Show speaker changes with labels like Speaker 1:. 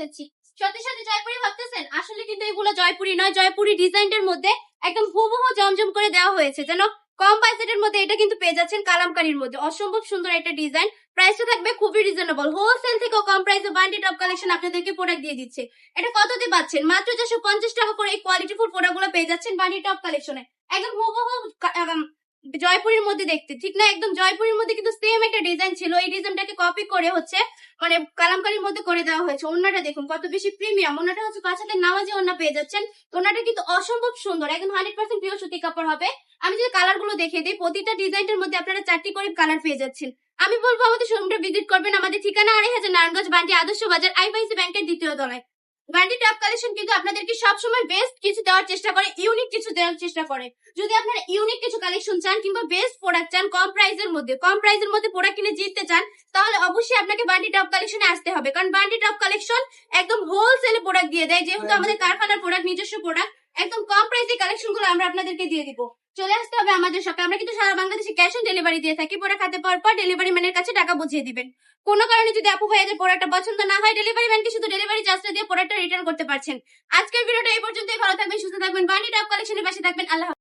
Speaker 1: এসেছি। সত্যি সত্যি জয়পুরি ভাবতেছেন? আসলে কিন্তু এগুলো জয়পুরি নয়, জয়পুরি ডিজাইনের মধ্যে একদম হুবহু জমজম করে দেওয়া হয়েছে। যেন কম বাজেটের মধ্যে এটা কিন্তু পেয়ে যাচ্ছেন কালামকারীর মধ্যে। অসম্ভব সুন্দর একটা ডিজাইন। প্রাইসটা থাকবে খুবই রিজনেবল। হোলসেল থেকেও কম প্রাইসে বান্ডি টপ কালেকশন আপনাদেরকে প্রোডাক্ট দিয়ে দিচ্ছে। এটা কততে পাচ্ছেন? মাত্র 450 টাকা করে এই কোয়ালিটিফুল প্রোডাক্টগুলো পেয়ে যাচ্ছেন বান্ডি টপ কালেকশনে। একদম হুবহু জয়পুরের মধ্যে দেখতে ঠিক না, একদম জয়পুরের মধ্যে কিন্তু সেম একটা ডিজাইন ছিল। এই ডিজাইনটাকে কপি করে হচ্ছে মানে কালামকারীর মধ্যে করে দেওয়া হয়েছে। ওন্নাটা দেখুন কত বেশি প্রিমিয়াম। ওন্নাটা হচ্ছে 5 হাতের নামাজি ওন্না পেয়ে যাচ্ছেন। ওন্নাটা কিন্তু অসম্ভব সুন্দর, একদম 100% পিওর সুতি কাপড় হবে। আমি যদি কালার গুলো দেখিয়ে দিই, প্রতিটা ডিজাইনের মধ্যে আপনারা 4টি করে কালার পেয়ে যাচ্ছেন। আমি বলবো আমাদের শোরুমটা ভিজিট করবেন। আমাদের ঠিকানা 2500 নারায়ণগঞ্জ বান্ডি আদর্শ বাজার, আইপিআইসি ব্যাংকের 2য় তলায়। বান্ডি টপ কালেকশন কিন্তু আপনাদেরকে সবসময় বেস্ট কিছু দেওয়ার চেষ্টা করে, ইউনিক কিছু দেওয়ার চেষ্টা করে। যদি আপনারা ইউনিক কিছু কালেকশন চান কিংবা বেস্ট প্রোডাক্ট চান কম প্রাইসের মধ্যে প্রোডাক্ট কিনে জিততে চান, তাহলে অবশ্যই আপনাকে বান্ডি টপ কালেকশনে আসতে হবে। কারণ বান্ডি টপ কালেকশন একদম হোলসেলে প্রোডাক্ট দিয়ে দেয়। যেহেতু আমাদের কারখানার প্রোডাক্ট, নিজস্ব প্রোডাক্ট, একদম কম প্রাইসে কালেকশন গুলো আমরা আপনাদেরকে দিয়ে দিব। চলে আসতে হবে আমাদের শপে। আমরা কিন্তু সারা বাংলাদেশে ক্যাশ অন ডেলিভারি দিয়ে থাকি। প্রোডাক্ট হাতে পাওয়ার পর ডেলিভারি ম্যানের কাছে টাকা বুঝিয়ে দিবেন। কোনো কারণে যদি আপু ভাইয়াদের প্রোডাক্টটা পছন্দ না হয়, ডেলিভারি ম্যানকে শুধু ডেলিভারি চার্জটা দিয়ে প্রোডাক্টটা রিটার্ন করতে পারছেন। আজকের ভিডিওটা এই পর্যন্তই। ভালো থাকবেন, সুস্থ থাকবেন, বান্ডি টপ কালেকশনের পাশে থাকবেন। আল্লাহ।